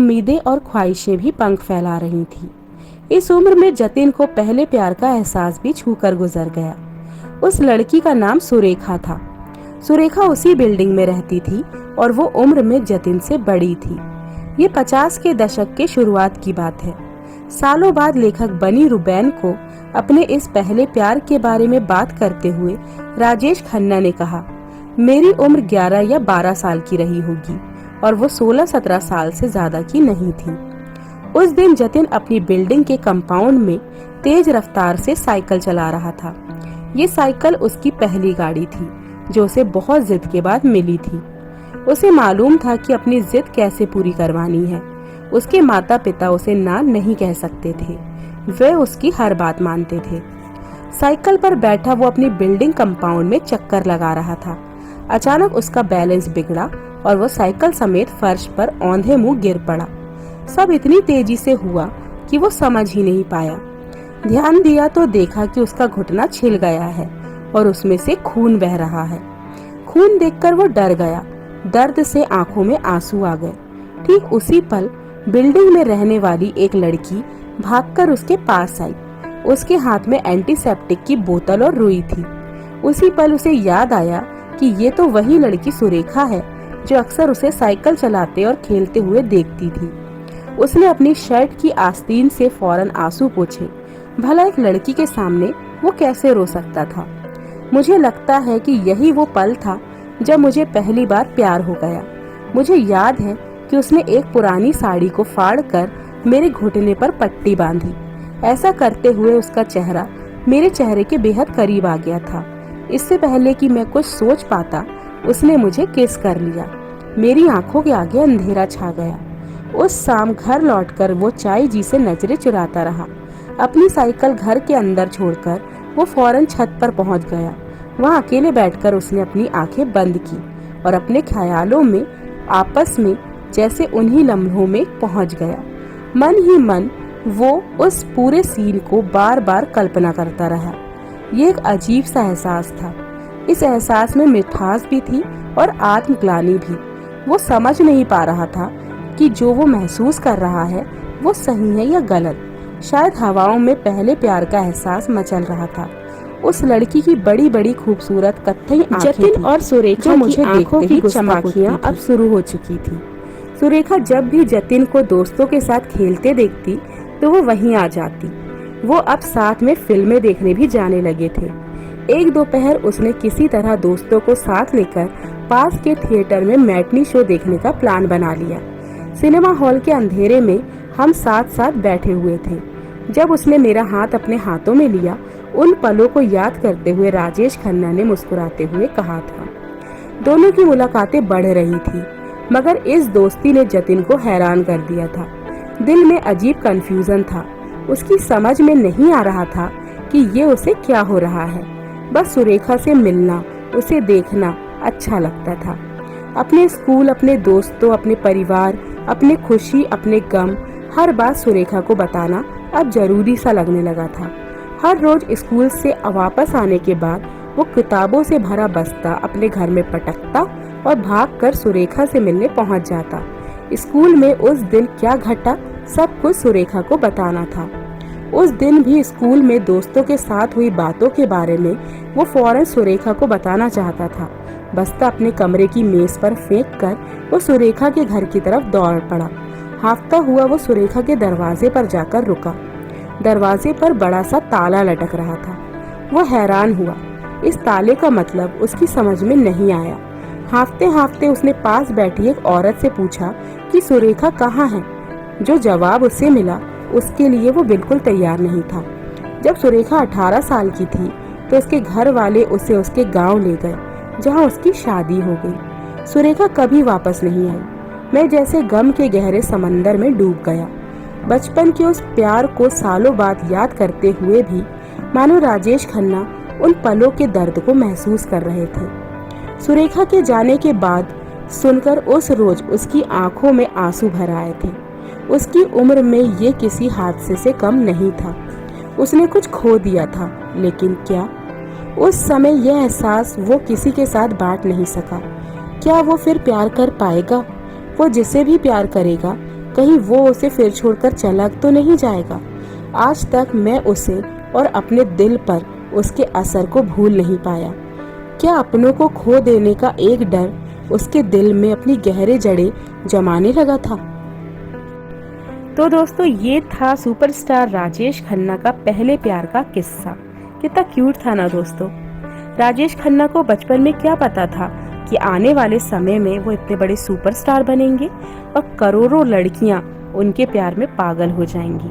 उम्मीदें और ख्वाहिशें भी पंख फैला रही थी। इस उम्र में जतिन को पहले प्यार का एहसास भी छूकर गुजर गया। उस लड़की का नाम सुरेखा था। सुरेखा उसी बिल्डिंग में रहती थी और वो उम्र में जतिन से बड़ी थी। ये 50 के दशक के शुरुआत की बात है। सालों बाद लेखक बनी रुबैन को अपने इस पहले प्यार के बारे में बात करते हुए राजेश खन्ना ने कहा, मेरी उम्र 11 या 12 साल की रही होगी और वो 16-17 साल से ज्यादा की नहीं थी। उस दिन जतिन अपनी बिल्डिंग के कंपाउंड में तेज रफ्तार से साइकिल चला रहा था। ये साइकिल उसकी पहली गाड़ी थी जो उसे बहुत जिद के बाद मिली थी। उसे मालूम था कि अपनी जिद कैसे पूरी करवानी है। उसके माता पिता उसे ना नहीं कह सकते थे, वे उसकी हर बात मानते थे। साइकिल पर बैठा वो अपनी बिल्डिंग कंपाउंड में चक्कर लगा रहा था। अचानक उसका बैलेंस बिगड़ा और वो साइकिल समेत फर्श पर औंधे मुंह गिर पड़ा। सब इतनी तेजी से हुआ कि वो समझ ही नहीं पाया। ध्यान दिया तो देखा कि उसका घुटना छिल गया है और उसमें से खून बह रहा है। खून देखकर वो डर गया। दर्द से आंखों में आंसू आ गए। ठीक उसी पल बिल्डिंग में रहने वाली एक लड़की भागकर उसके पास आई। उसके हाथ में एंटीसेप्टिक की बोतल और रुई थी। उसी पल उसे याद आया कि ये तो वही लड़की सुरेखा है जो अक्सर उसे साइकिल चलाते और खेलते हुए देखती थी। उसने अपनी शर्ट की आस्तीन से फौरन आंसू पोंछे। भला एक लड़की के सामने वो कैसे रो सकता था। मुझे लगता है कि यही वो पल था जब मुझे पहली बार प्यार हो गया। मुझे याद है कि उसने एक पुरानी साड़ी को फाड़कर मेरे घुटने पर पट्टी बांधी। ऐसा करते हुए उसका चेहरा मेरे चेहरे के बेहद करीब आ गया था। इससे पहले कि मैं कुछ सोच पाता उसने मुझे किस कर लिया। मेरी आंखों के आगे अंधेरा छा गया। उस शाम घर लौटकर वो चाय जी से नजरें चुराता रहा। अपनी साइकिल घर के अंदर छोड़कर वो फौरन छत पर पहुंच गया। वहां अकेले बैठकर उसने अपनी आंखें बंद की और अपने ख्यालों में आपस में जैसे उन्हीं लम्हों में पहुंच गया। मन ही मन वो उस पूरे सीन को बार बार कल्पना करता रहा। ये एक अजीब सा एहसास था। इस एहसास में मिठास भी थी और आत्मग्लानि भी। वो समझ नहीं पा रहा था कि जो वो महसूस कर रहा है वो सही है या गलत। शायद हवाओं में पहले प्यार का एहसास मचल रहा था। उस लड़की की बड़ी बड़ी खूबसूरत कत्थई आंखें जतिन और सुरेखा मुझे आंखों की गुस्ताखियां अब शुरू हो चुकी थी। सुरेखा जब भी जतिन को दोस्तों के साथ खेलते देखती तो वो वहीं आ जाती। वो अब साथ में फिल्में देखने भी जाने लगे थे। एक दोपहर उसने किसी तरह दोस्तों को साथ लेकर पास के थिएटर में मैटनी शो देखने का प्लान बना लिया। सिनेमा हॉल के अंधेरे में हम साथ साथ बैठे हुए थे। जब उसने मेरा हाथ अपने हाथों में लिया, उन पलों को याद करते हुए राजेश खन्ना ने मुस्कुराते हुए कहा था। दोनों की मुलाकातें बढ़ रही थी, मगर इस दोस्ती ने जतिन को हैरान कर दिया था। दिल में अजीब कंफ्यूजन था। उसकी समझ में नहीं आ रहा था कि ये उसे क्या हो रहा है। बस सुरेखा से मिलना, उसे देखना अच्छा लगता था। अपने स्कूल, अपने दोस्तों, अपने परिवार, अपने खुशी, अपने गम, हर बात सुरेखा को बताना अब जरूरी सा लगने लगा था। हर रोज स्कूल से वापस आने के बाद वो किताबों से भरा बस्ता अपने घर में पटकता और भागकर सुरेखा से मिलने पहुंच जाता। स्कूल में उस दिन क्या घटा सब कुछ सुरेखा को बताना था। उस दिन भी स्कूल में दोस्तों के साथ हुई बातों के बारे में वो फौरन सुरेखा को बताना चाहता था। बस्ता अपने कमरे की मेज पर फेंककर वो सुरेखा के घर की तरफ दौड़ पड़ा। हाँफता हुआ वो सुरेखा के दरवाजे पर जाकर रुका। दरवाजे पर बड़ा सा ताला लटक रहा था। वो हैरान हुआ। इस ताले का मतलब उसकी समझ में नहीं आया। हाँफते हाँफते उसने पास बैठी एक औरत से पूछा कि सुरेखा कहाँ है। जो जवाब उसे मिला उसके लिए वो बिल्कुल तैयार नहीं था। जब सुरेखा 18 साल की थी तो उसके घर वाले उसे उसके गांव ले गए जहां उसकी शादी हो गई। सुरेखा कभी वापस नहीं आई। मैं जैसे गम के गहरे समंदर में डूब गया। बचपन के उस प्यार को सालों बाद याद करते हुए भी मानो राजेश खन्ना उन पलों के दर्द को महसूस कर रहे थे। सुरेखा के जाने के बाद सुनकर उस रोज उसकी आंखों में आंसू भर आए थे। उसकी उम्र में ये किसी हादसे से कम नहीं था। उसने कुछ खो दिया था, लेकिन क्या? उस समय यह एहसास वो किसी के साथ बांट नहीं सका। क्या वो फिर प्यार कर पाएगा? वो जिसे भी प्यार करेगा कहीं वो उसे फिर छोड़कर चला तो नहीं जाएगा। आज तक मैं उसे और अपने दिल पर उसके असर को भूल नहीं पाया। क्या अपनों को खो देने का एक डर उसके दिल में अपनी गहरे जड़ें जमाने लगा था। तो दोस्तों, ये था सुपरस्टार राजेश खन्ना का पहले प्यार का किस्सा। कितना क्यूट था ना दोस्तों। राजेश खन्ना को बचपन में क्या पता था कि आने वाले समय में वो इतने बड़े सुपरस्टार बनेंगे और करोड़ों लड़कियां उनके प्यार में पागल हो जाएंगी।